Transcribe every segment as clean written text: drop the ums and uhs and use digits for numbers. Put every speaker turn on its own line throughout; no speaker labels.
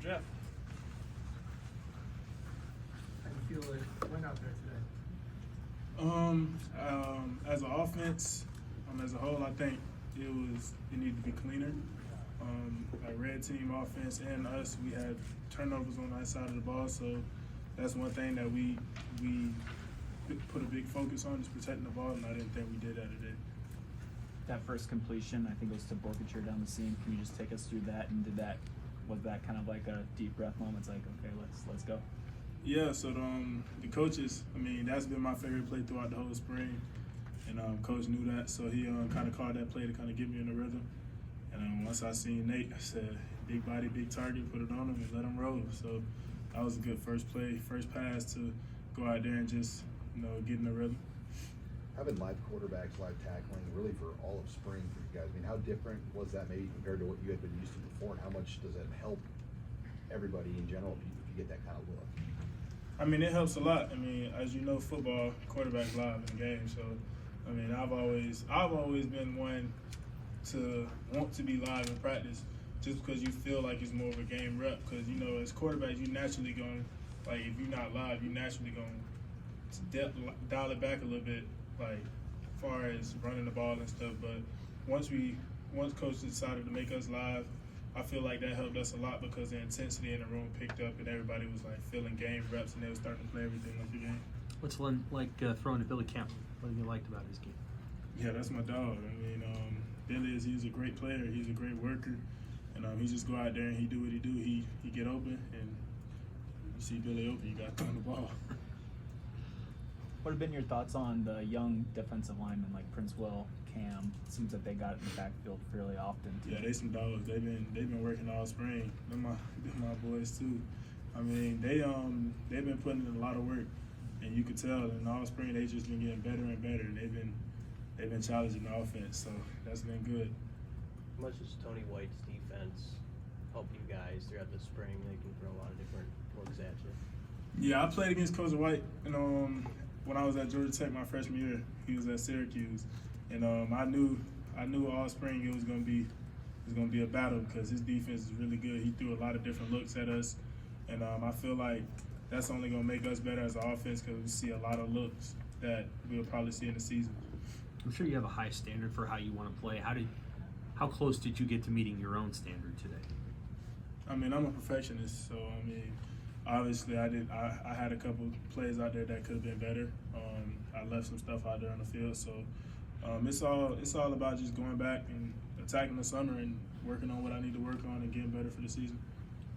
Jeff.
How do you feel it went out there today?
As an offense, as a whole, I think it needed to be cleaner. Like red team offense and us, we had turnovers on that side of the ball, so that's one thing that we put a big focus on is protecting the ball, and I didn't think we did that today.
That first completion, I think it was to Borkature down the seam. Can you just take us through that? And was that kind of like a deep breath moment? It's like, okay, let's go.
Yeah, so the coaches, that's been my favorite play throughout the whole spring, and coach knew that, so he kind of called that play to kind of get me in the rhythm. And once I seen Nate, I said, big body, big target, put it on him and let him roll. So that was a good first play, first pass to go out there and just, get in the rhythm.
Having live quarterbacks, live tackling, really for all of spring for you guys, how different was that maybe compared to what you had been used to before, and how much does that help everybody in general if you get that kind of look?
It helps a lot. As you know, football, quarterback live in the game. So, I've always been one to want to be live in practice just because you feel like it's more of a game rep. Because, as quarterbacks, you naturally going, like, if you're not live, you naturally going to dial it back a little bit, like, as far as running the ball and stuff. But once coach decided to make us live, I feel like that helped us a lot because the intensity in the room picked up and everybody was like feeling game reps and they were starting to play everything like the game.
What's like throwing to Billy Kemp? What have you liked about his game?
Yeah, that's my dog. Billy he's a great player. He's a great worker, and he just go out there and he do what he do. He get open, and you see Billy open, you got to throw the ball.
What have been your thoughts on the young defensive linemen like Prince Will, Cam? It seems that they got in the backfield fairly often.
Yeah, they some dogs. They've been working all spring. They're my boys too. They've been putting in a lot of work, and you could tell in all spring they just been getting better and better. And they've been challenging the offense, so that's been good.
How much does Tony White's defense help you guys throughout the spring? They can throw a lot of different looks at you.
Yeah, I played against Coach White, when I was at Georgia Tech my freshman year. He was at Syracuse, and I knew all spring it was gonna be a battle because his defense is really good. He threw a lot of different looks at us, and I feel like that's only gonna make us better as an offense because we see a lot of looks that we'll probably see in the season.
I'm sure you have a high standard for how you want to play. How close did you get to meeting your own standard today?
I'm a perfectionist, so obviously I had a couple plays out there that could have been better. I left some stuff out there on the field, so it's all about just going back and attacking the summer and working on what I need to work on and getting better for the season.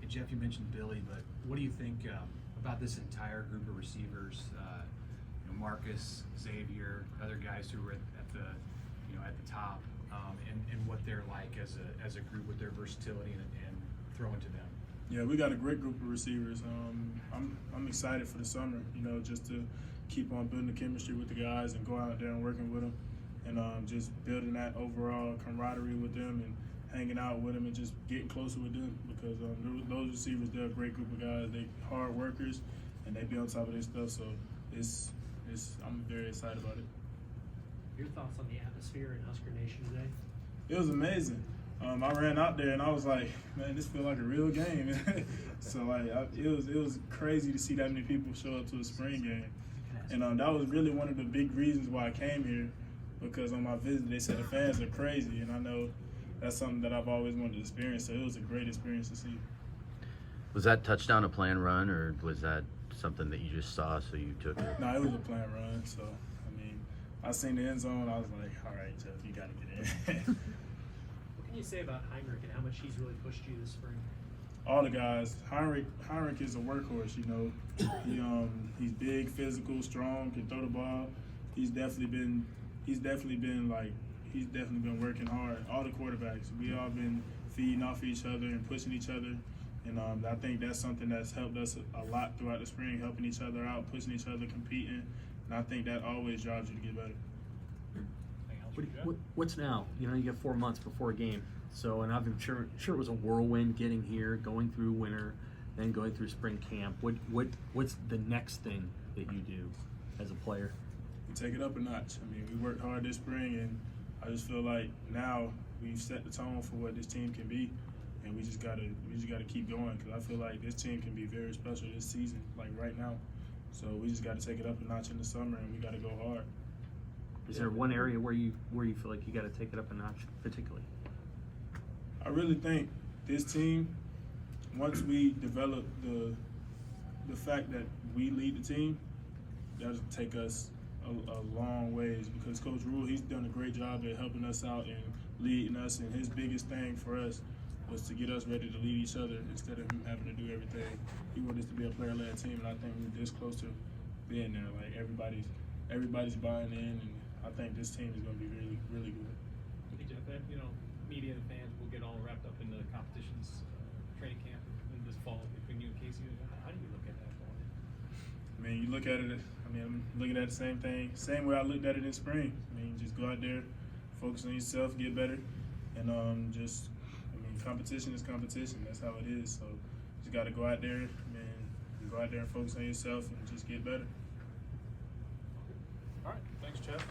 Hey Jeff, you mentioned Billy, but what do you think about this entire group of receivers? Marcus, Xavier, other guys who were at the top, and what they're like as a group with their versatility and throwing to them.
Yeah, we got a great group of receivers. I'm excited for the summer, just to keep on building the chemistry with the guys and go out there and working with them, and just building that overall camaraderie with them and hanging out with them and just getting closer with them because those receivers, they're a great group of guys. They hard workers and they be on top of their stuff. So I'm very excited about it.
Your thoughts on the atmosphere in Husker Nation today?
It was amazing. I ran out there and I was like, man, this feels like a real game. So it was crazy to see that many people show up to a spring game, and that was really one of the big reasons why I came here, because on my visit they said the fans are crazy, and I know that's something that I've always wanted to experience. So it was a great experience to see.
Was that touchdown a planned run, or was that something that you just saw so you took it?
No, it was a planned run. So I seen the end zone. I was like, all right, Jeff, you got to get in.
What can you say about Heinrich and how much he's really pushed you this spring?
All the guys. Heinrich is a workhorse. He's big, physical, strong, can throw the ball. He's definitely been working hard. All the quarterbacks, we all been feeding off each other and pushing each other. And I think that's something that's helped us a lot throughout the spring, helping each other out, pushing each other, competing. And I think that always drives you to get better.
What's now? You got 4 months before a game. So, and I'm sure it was a whirlwind getting here, going through winter, then going through spring camp. What's the next thing that you do as a player?
We take it up a notch. We worked hard this spring, and I just feel like now we've set the tone for what this team can be. and we just gotta keep going because I feel like this team can be very special this season, like right now. So we just gotta take it up a notch in the summer, and we gotta go hard.
Is there one area where you feel like you got to take it up a notch, particularly?
I really think this team, once we develop the fact that we lead the team, that'll take us a long ways because Coach Rule, he's done a great job at helping us out and leading us, and his biggest thing for us was to get us ready to lead each other instead of him having to do everything. He wanted us to be a player-led team, and I think we're this close to being there. Like everybody's buying in, and I think this team is going to be really, really good.
Hey Jeff, media and fans will get all wrapped up in the competitions, training camp in this fall between you and Casey. How do you look at that going in?
I mean, you look at it. I'm looking at the same thing, same way I looked at it in spring. I mean, just go out there, focus on yourself, get better, and competition is competition. That's how it is. So, you just got to go out there, and focus on yourself, and just get better.
All right, thanks, Jeff.